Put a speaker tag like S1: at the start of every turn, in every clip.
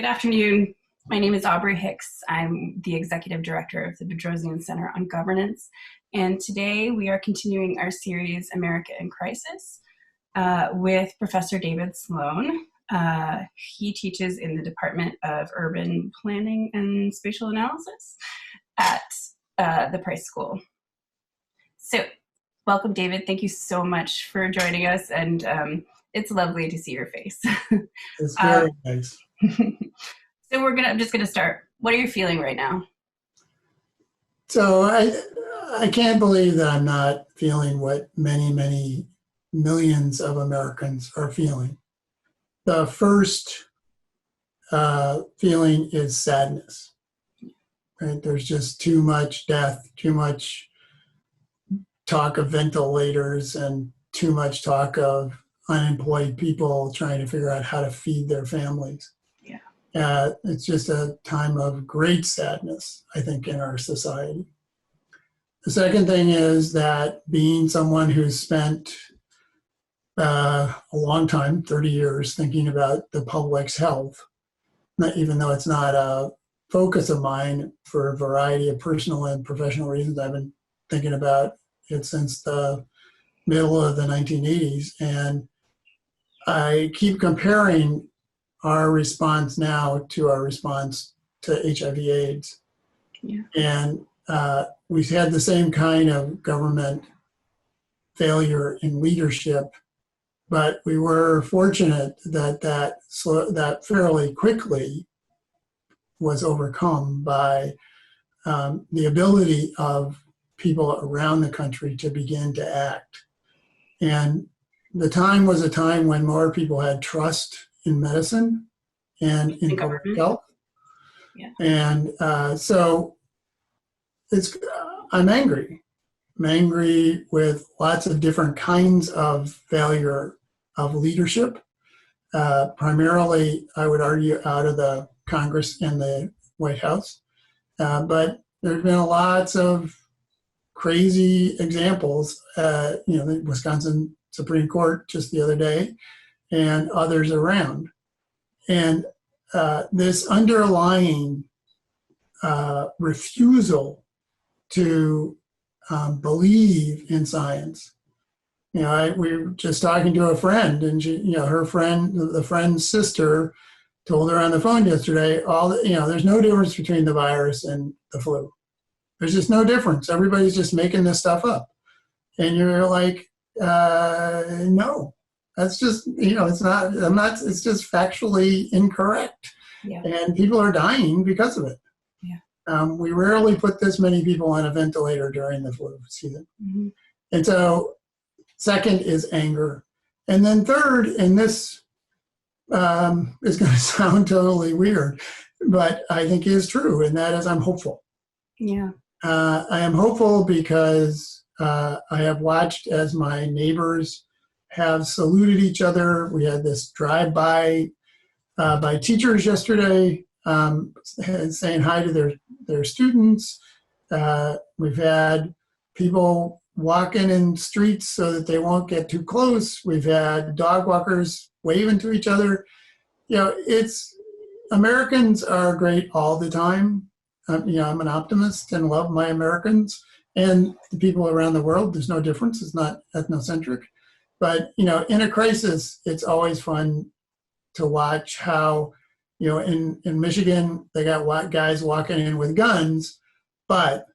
S1: Good afternoon. My name is Aubrey Hicks. I'm the Executive Director of the Bedrosian Center on Governance. And today we are continuing our series, America in Crisis, with Professor David Sloane. He teaches in the Department of Urban Planning and Spatial Analysis at the Price School. So welcome, David. Thank you so much for joining us. And it's lovely to see your face.
S2: It's very nice.
S1: So I'm just gonna start. What are you feeling right now?
S2: So I can't believe that I'm not feeling what many millions of Americans are feeling. The first feeling is sadness, right? There's just too much death, too much talk of ventilators, and too much talk of unemployed people trying to figure out how to feed their families. It's just a time of great sadness, I think, in our society. The second thing is that being someone who's spent a long time, 30 years, thinking about the public's health, even though it's not a focus of mine for a variety of personal and professional reasons, I've been thinking about it since the middle of the 1980s. And I keep comparing our response now to our response to HIV/AIDS.
S1: Yeah.
S2: And we've had the same kind of government failure in leadership, but we were fortunate that fairly quickly was overcome by the ability of people around the country to begin to act. And the time was a time when more people had trust in medicine and in public health.
S1: Yeah.
S2: And so I'm angry. I'm angry with lots of different kinds of failure of leadership. Primarily, I would argue, out of the Congress and the White House. But there's been lots of crazy examples, the Wisconsin Supreme Court just the other day, and others around. And this underlying refusal to believe in science. We were just talking to a friend, and the friend's sister told her on the phone yesterday, there's no difference between the virus and the flu. There's just no difference. Everybody's just making this stuff up. And you're like, no. That's just, it's just factually incorrect.
S1: Yeah.
S2: And people are dying because of it.
S1: Yeah.
S2: We rarely put this many people on a ventilator during the flu season.
S1: Mm-hmm.
S2: And so second is anger. And then third, and this is going to sound totally weird, but I think is true, and that is I'm hopeful.
S1: Yeah.
S2: I am hopeful because I have watched as my neighbors have saluted each other. We had this drive-by by teachers yesterday saying hi to their students. We've had people walking in streets so that they won't get too close. We've had dog walkers waving to each other. Americans are great all the time. I'm an optimist and love my Americans and the people around the world. There's no difference. It's not ethnocentric. But, in a crisis, it's always fun to watch how, in Michigan, they got guys walking in with guns. But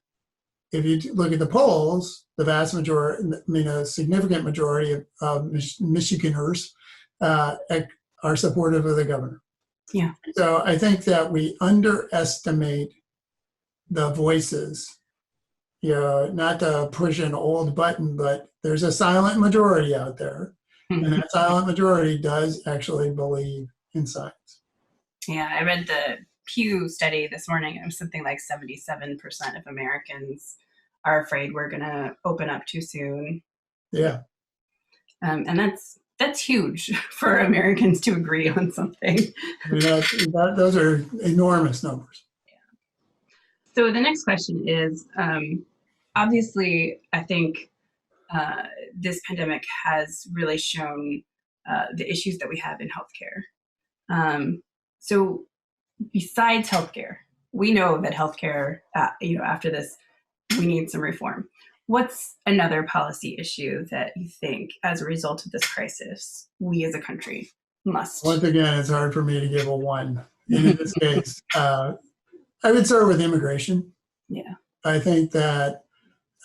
S2: if you look at the polls, the vast majority, a significant majority of Michiganders are supportive of the governor.
S1: Yeah.
S2: So I think that we underestimate the voices. Not to push an old button, but there's a silent majority out there. And that silent majority does actually believe in science.
S1: Yeah, I read the Pew study this morning. It was something like 77% of Americans are afraid we're going to open up too soon.
S2: Yeah.
S1: And that's huge for Americans to agree on something.
S2: Those are enormous numbers.
S1: So the next question is, obviously, I think this pandemic has really shown the issues that we have in healthcare. So besides healthcare, we know that healthcare, after this, we need some reform. What's another policy issue that you think, as a result of this crisis, we as a country must?
S2: Once again, it's hard for me to give a one. And in this case, I would start with immigration.
S1: Yeah.
S2: I think that,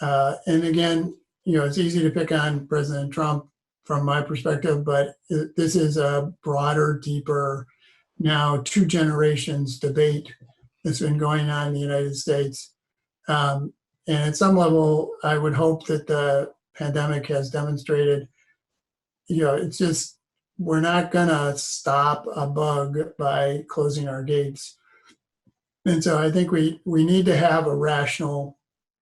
S2: and again, it's easy to pick on President Trump from my perspective, but this is a broader, deeper, now 2 generations debate that's been going on in the United States. And at some level, I would hope that the pandemic has demonstrated, it's just, we're not gonna stop a bug by closing our gates. And so I think we need to have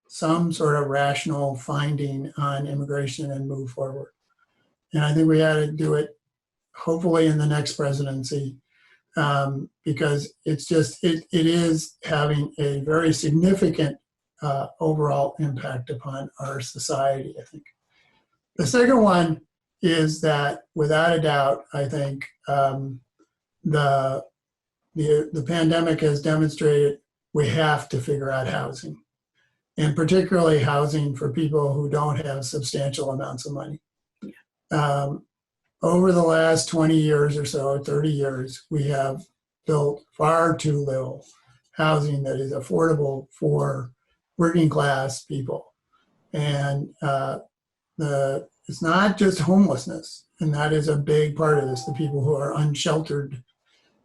S2: some sort of rational finding on immigration and move forward. And I think we had to do it hopefully in the next presidency, because it is having a very significant overall impact upon our society, I think. The second one is that, without a doubt, I think the pandemic has demonstrated we have to figure out housing, and particularly housing for people who don't have substantial amounts of money. Over the last 20 years or so, 30 years, we have built far too little housing that is affordable for working class people. And it's not just homelessness, and that is a big part of this, the people who are unsheltered,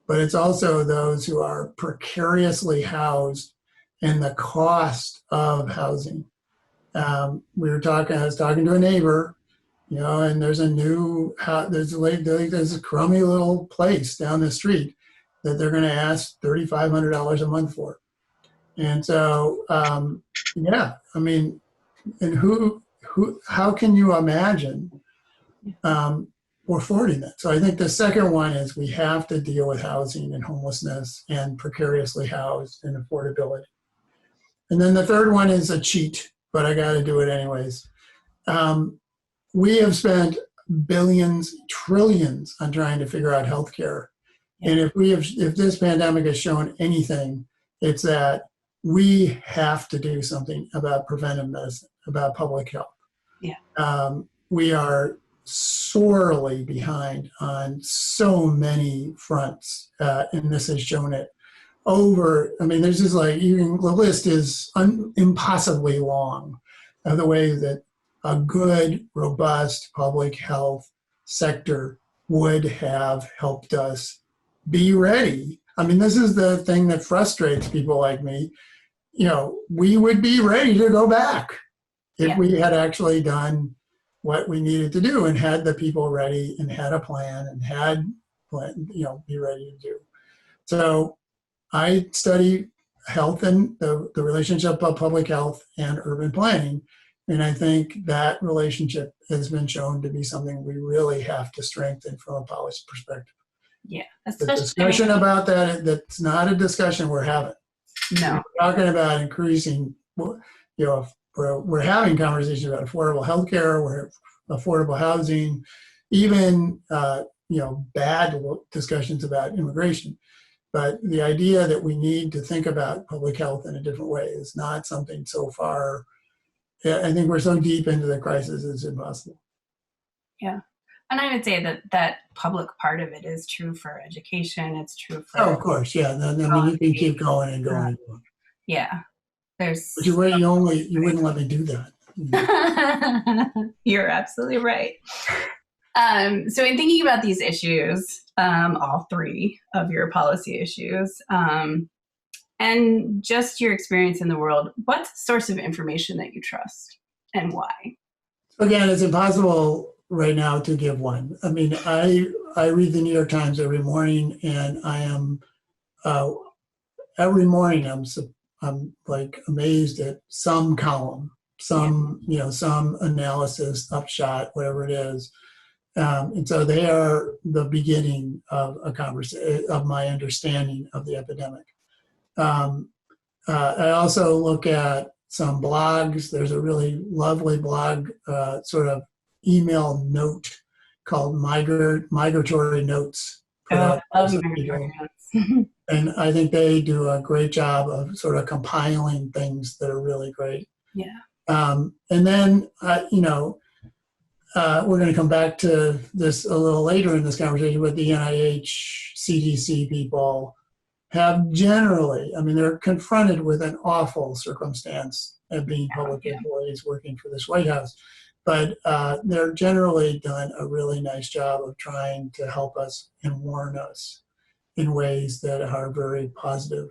S2: but it's also those who are precariously housed and the cost of housing. I was talking to a neighbor, and there's there's a crummy little place down the street that they're going to ask $3,500 a month for. And so, and how can you imagine affording that? So I think the second one is we have to deal with housing and homelessness and precariously housed and affordability. And then the third one is a cheat, but I got to do it anyways. We have spent billions, trillions on trying to figure out healthcare. Yeah. And if this pandemic has shown anything, it's that we have to do something about preventive medicine, about public health. Yeah. We are sorely behind on so many fronts, and this has shown it there's just the list is impossibly long of the ways that a good, robust public health sector would have helped us be ready. This is the thing that frustrates people like me. We would be ready to go back if we had actually done what we needed to do and had the people ready and had a plan and be ready to do. So I study health and the relationship of public health and urban planning. And I think that relationship has been shown to be something we really have to strengthen from a policy perspective.
S1: Yeah.
S2: The discussion about that's not a discussion we're having.
S1: No.
S2: We're talking about increasing, we're having conversations about affordable healthcare, affordable housing, even, bad discussions about immigration. But the idea that we need to think about public health in a different way is not something so far. I think we're so deep into the crisis, it's impossible.
S1: Yeah. And I would say that public part of it is true for education. It's true for.
S2: Oh, of course. Yeah. You can keep going and going and going.
S1: Yeah. But
S2: you wouldn't let me do that.
S1: You're absolutely right. So in thinking about these issues, all 3 of your policy issues, and just your experience in the world, what's the source of information that you trust and why? Again,
S2: it's impossible right now to give one. I read the New York Times every morning, and I am every morning I'm amazed at some column, some analysis, upshot, whatever it is. And so they are the beginning of a conversation of my understanding of the epidemic. I also look at some blogs. There's a really lovely blog, sort of email note called Migratory Notes.
S1: I love migratory notes.
S2: And I think they do a great job of sort of compiling things that are really great.
S1: Yeah.
S2: And then, we're going to come back to this a little later in this conversation, but the NIH, CDC people have generally, I mean, they're confronted with an awful circumstance of being public employees working for this White House, but they're generally done a really nice job of trying to help us and warn us in ways that are very positive.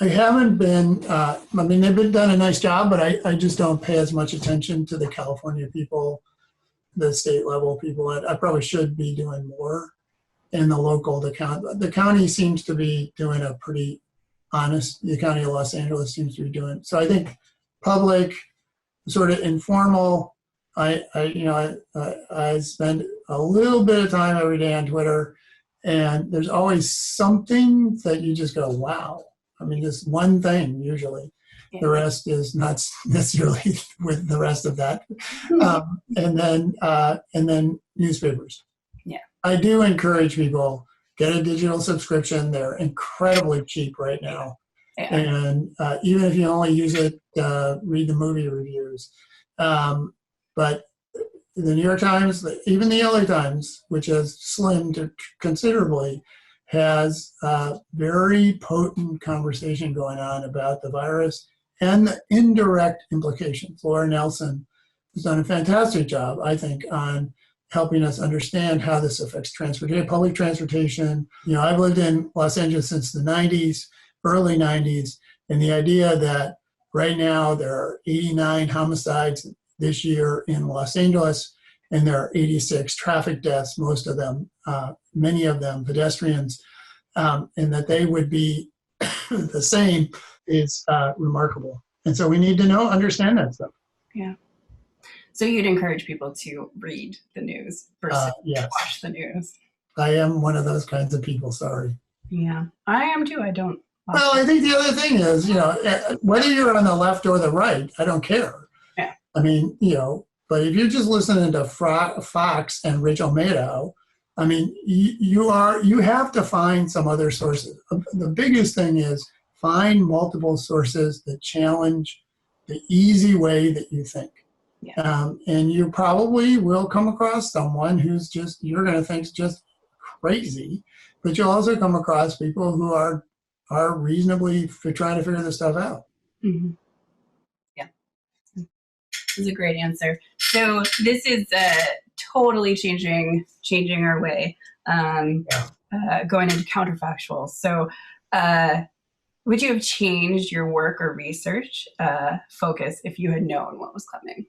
S2: I haven't been, they've done a nice job, but I just don't pay as much attention to the California people, the state level people. I probably should be doing more in the local, the county seems to be doing a pretty honest, the county of Los Angeles seems to be doing. So I think public, sort of informal, I spend a little bit of time every day on Twitter, and there's always something that you just go, wow. I mean, just one thing usually. Yeah. The rest is not necessarily with the rest of that. And then newspapers.
S1: Yeah.
S2: I do encourage people, get a digital subscription. They're incredibly cheap right now. Yeah. And even if you only use it, read the movie reviews. But the New York Times, even the LA Times, which has slimmed considerably, has a very potent conversation going on about the virus and the indirect implications. Laura Nelson has done a fantastic job, I think, on helping us understand how this affects transportation, public transportation. I've lived in Los Angeles since the 90s, early 90s, and the idea that right now there are 89 homicides this year in Los Angeles, and there are 86 traffic deaths, most of them, many of them pedestrians, and that they would be the same is remarkable. And so we need to understand that stuff.
S1: Yeah. So you'd encourage people to read the news versus
S2: yes.
S1: watch the news.
S2: I am one of those kinds of people, sorry.
S1: Yeah, I am too. I don't.
S2: Well, I think the other thing is, whether you're on the left or the right, I don't care.
S1: Yeah.
S2: I mean, but if you're just listening to Fox and Rachel Maddow, I mean, you have to find some other sources. The biggest thing is find multiple sources that challenge the easy way that you think.
S1: Yeah.
S2: And you probably will come across someone who's you're going to think is just crazy, but you'll also come across people who are reasonably trying to figure this stuff out.
S1: Mm-hmm. Yeah. This is a great answer. So this is totally changing our way, going into counterfactuals. So would you have changed your work or research focus if you had known what was coming?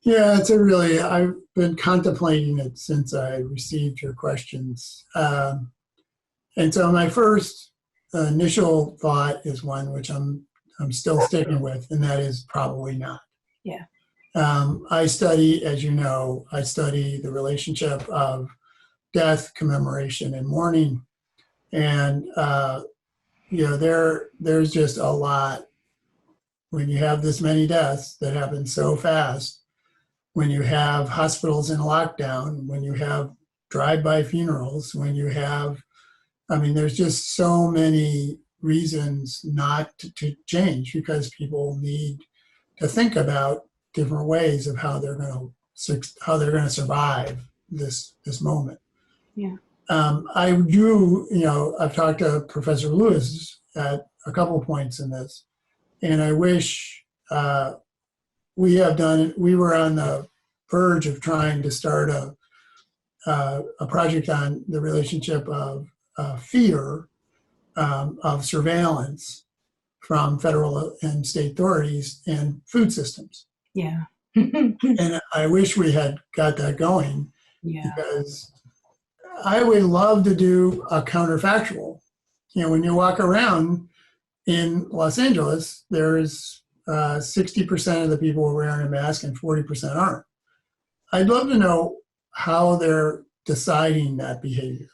S2: Yeah, I've been contemplating it since I received your questions. And so my first initial thought is one which I'm still sticking with, and that is probably not.
S1: Yeah.
S2: I study, as you know, the relationship of death, commemoration, and mourning. And, there's just a lot when you have this many deaths that happen so fast, when you have hospitals in lockdown, when you have drive-by funerals, when you have, there's just so many reasons not to change, because people need to think about different ways of how they're going to survive this moment.
S1: Yeah.
S2: I do, I've talked to Professor Lewis at a couple of points in this, and I wish we were on the verge of trying to start a project on the relationship of fear of surveillance from federal and state authorities and food systems.
S1: Yeah.
S2: And I wish we had got that going.
S1: Yeah.
S2: Because I would love to do a counterfactual. When you walk around in Los Angeles, there's 60% of the people are wearing a mask and 40% aren't. I'd love to know how they're deciding that behavior.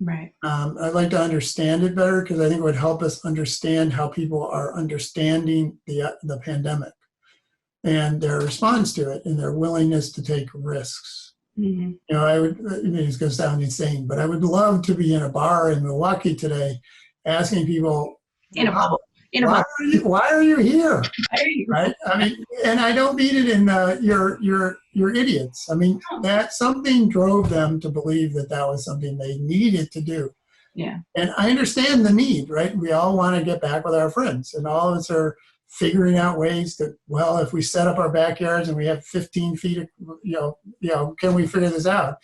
S1: Right.
S2: I'd like to understand it better, because I think it would help us understand how people are understanding the pandemic and their response to it and their willingness to take risks.
S1: Mm-hmm.
S2: You know, I mean, it's going to sound insane, but I would love to be in a bar in Milwaukee today asking people,
S1: In a bubble.
S2: why are you here?
S1: Why are you?
S2: Right? I mean, and I don't mean it in you're idiots. I mean, that something drove them to believe that that was something they needed to do.
S1: Yeah.
S2: And I understand the need, right? We all want to get back with our friends, and all of us are figuring out ways that, well, if we set up our backyards and we have 15 feet, can we figure this out?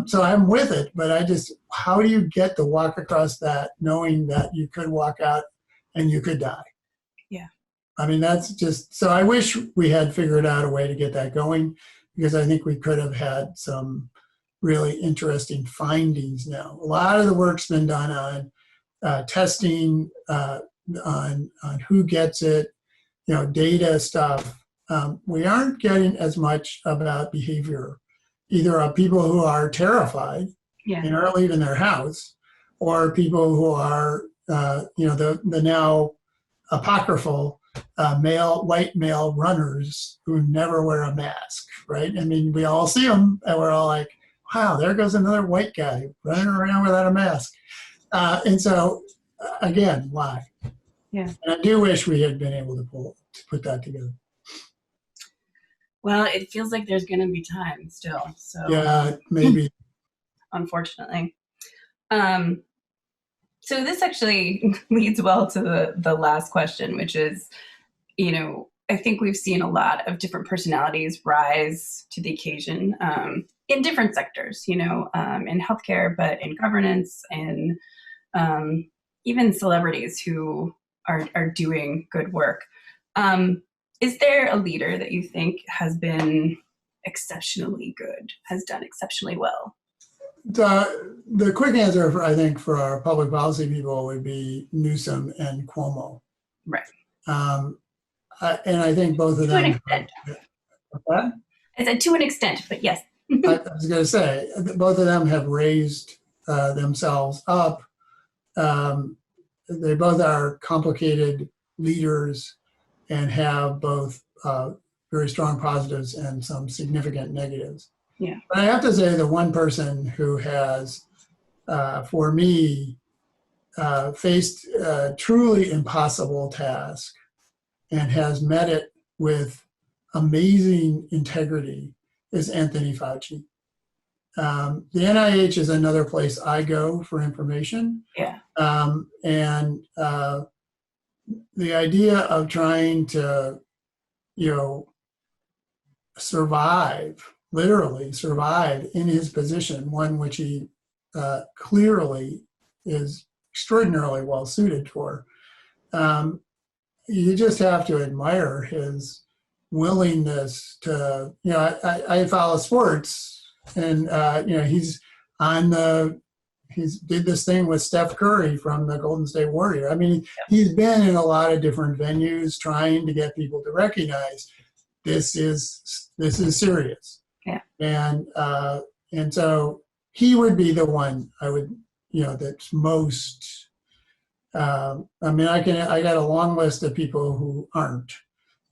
S2: So I'm with it, but how do you get to walk across that knowing that you could walk out and you could die?
S1: Yeah.
S2: I mean, that's just, so I wish we had figured out a way to get that going, because I think we could have had some really interesting findings now. A lot of the work's been done on testing, on who gets it, data stuff. We aren't getting as much about behavior, either of people who are terrified and aren't leaving their house, or people who are, the now apocryphal white male runners who never wear a mask, right? I mean, we all see them and we're all like, wow, there goes another white guy running around without a mask. And so, again, why?
S1: Yeah.
S2: And I do wish we had been able to put that together.
S1: Well, it feels like there's going to be time still. So
S2: yeah, maybe.
S1: Unfortunately. So this actually leads well to the last question, which is, I think we've seen a lot of different personalities rise to the occasion in different sectors, in healthcare, but in governance, and even celebrities who are doing good work. Is there a leader that you think has been exceptionally good, has done exceptionally well?
S2: The quick answer, I think, for our public policy people would be Newsom and Cuomo.
S1: Right.
S2: And I think both of them.
S1: To an extent.
S2: What?
S1: I said to an extent, but yes.
S2: I was going to say, both of them have raised themselves up. They both are complicated leaders and have both very strong positives and some significant negatives.
S1: Yeah.
S2: But I have to say, the one person who has, for me, faced a truly impossible task and has met it with amazing integrity is Anthony Fauci. The NIH is another place I go for information.
S1: Yeah.
S2: And the idea of trying to, literally survive in his position, one which he clearly is extraordinarily well suited for. You just have to admire his willingness to, I follow sports, and he's did this thing with Steph Curry from the Golden State Warriors. I mean, he's been in a lot of different venues trying to get people to recognize this is serious.
S1: Yeah.
S2: And so he would be the one I would, that's most. I got a long list of people who aren't,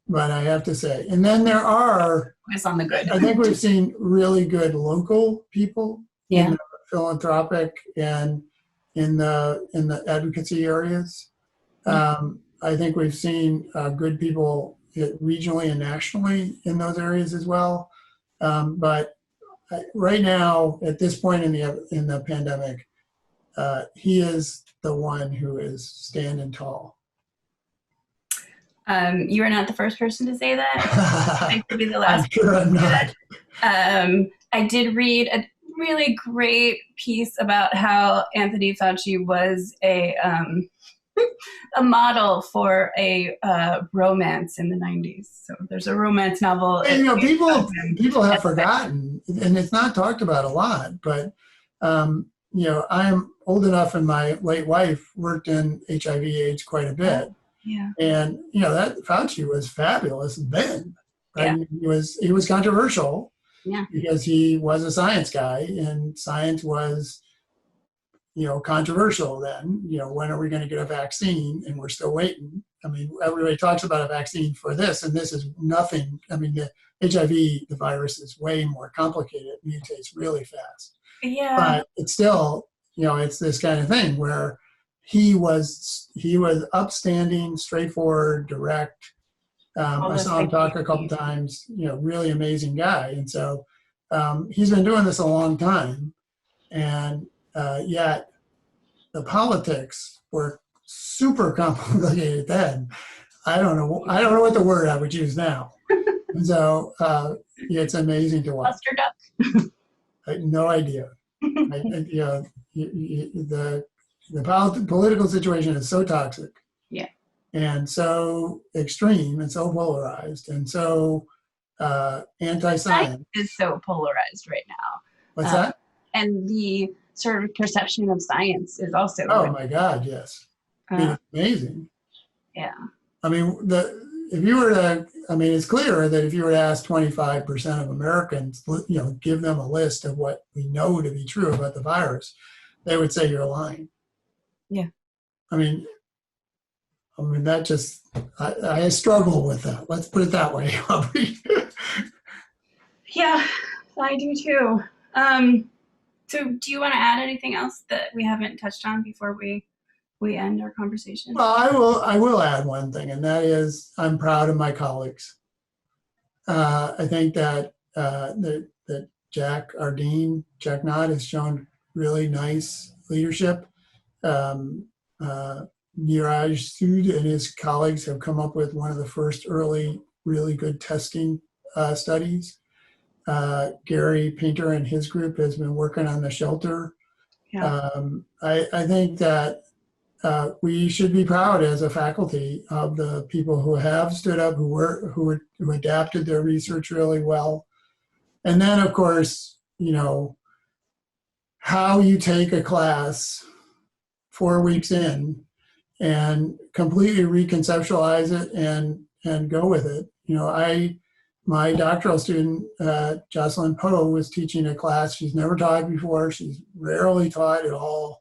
S2: but I have to say, and then there are.
S1: It's on the good.
S2: I think we've seen really good local people.
S1: Yeah.
S2: In the philanthropic and in the advocacy areas. I think we've seen good people regionally and nationally in those areas as well. But right now, at this point in the pandemic, he is the one who is standing tall.
S1: You are not the first person to say that. I could be the last.
S2: I'm sure I'm not.
S1: I did read a really great piece about how Anthony Fauci was a model for a romance in the 90s. So there's a romance novel.
S2: And, people have forgotten, and it's not talked about a lot, but I'm old enough, and my late wife worked in HIV/AIDS quite a bit.
S1: Yeah.
S2: And that Fauci was fabulous then. Right?
S1: Yeah.
S2: He was controversial.
S1: Yeah.
S2: Because he was a science guy, and science was, controversial then. When are we going to get a vaccine? And we're still waiting. I mean, everybody talks about a vaccine for this, and this is nothing. I mean, the HIV, the virus is way more complicated. It mutates really fast.
S1: Yeah.
S2: But it's still, it's this kind of thing where he was upstanding, straightforward, direct. I saw him talk a couple times, really amazing guy. And so he's been doing this a long time. And yet the politics were super complicated then. I don't know what the word I would use now. And so it's amazing to watch.
S1: Cluster duck.
S2: I had no idea. The political situation is so toxic.
S1: Yeah.
S2: And so extreme and so polarized and so anti-science.
S1: Science is so polarized right now.
S2: What's that?
S1: And the sort of perception of science is also.
S2: Oh my God, yes. I mean, it's amazing.
S1: Yeah.
S2: I mean, it's clear that if you were to ask 25% of Americans, give them a list of what we know to be true about the virus, they would say you're lying.
S1: Yeah.
S2: I mean, that just, I struggle with that. Let's put it that way, Aubrey.
S1: Yeah, I do too. So do you want to add anything else that we haven't touched on before we end our conversation?
S2: Well, I will add one thing, and that is I'm proud of my colleagues. I think that our dean, Jack Knott, has shown really nice leadership. Niraj Sood and his colleagues have come up with one of the first early, really good testing studies. Gary Painter and his group has been working on the shelter.
S1: Yeah.
S2: I think that we should be proud as a faculty of the people who have stood up, who adapted their research really well. And then, of course, how you take a class 4 weeks in and completely reconceptualize it and go with it. My doctoral student, Jocelyn Poe, was teaching a class she's never taught before. She's rarely taught at all.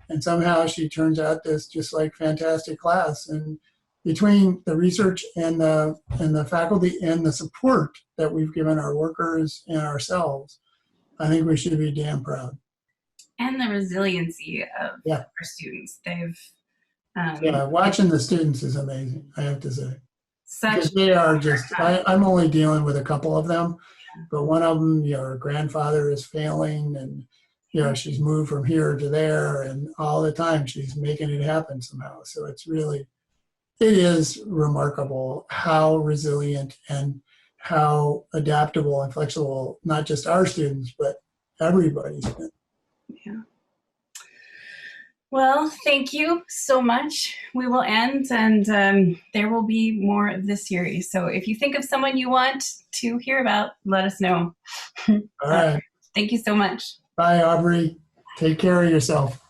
S2: And somehow she turns out this just like fantastic class. And between the research and the faculty and the support that we've given our workers and ourselves, I think we should be damn proud.
S1: And the resiliency of our students. They've
S2: watching the students is amazing, I have to say.
S1: Because
S2: they are just, I'm only dealing with a couple of them, but one of them, her grandfather is failing, and she's moved from here to there, and all the time she's making it happen somehow. So it is remarkable how resilient and how adaptable and flexible, not just our students, but everybody's been.
S1: Yeah. Well, thank you so much. We will end, and there will be more of this series. So if you think of someone you want to hear about, let us know.
S2: All right.
S1: Thank you so much.
S2: Bye, Aubrey. Take care of yourself.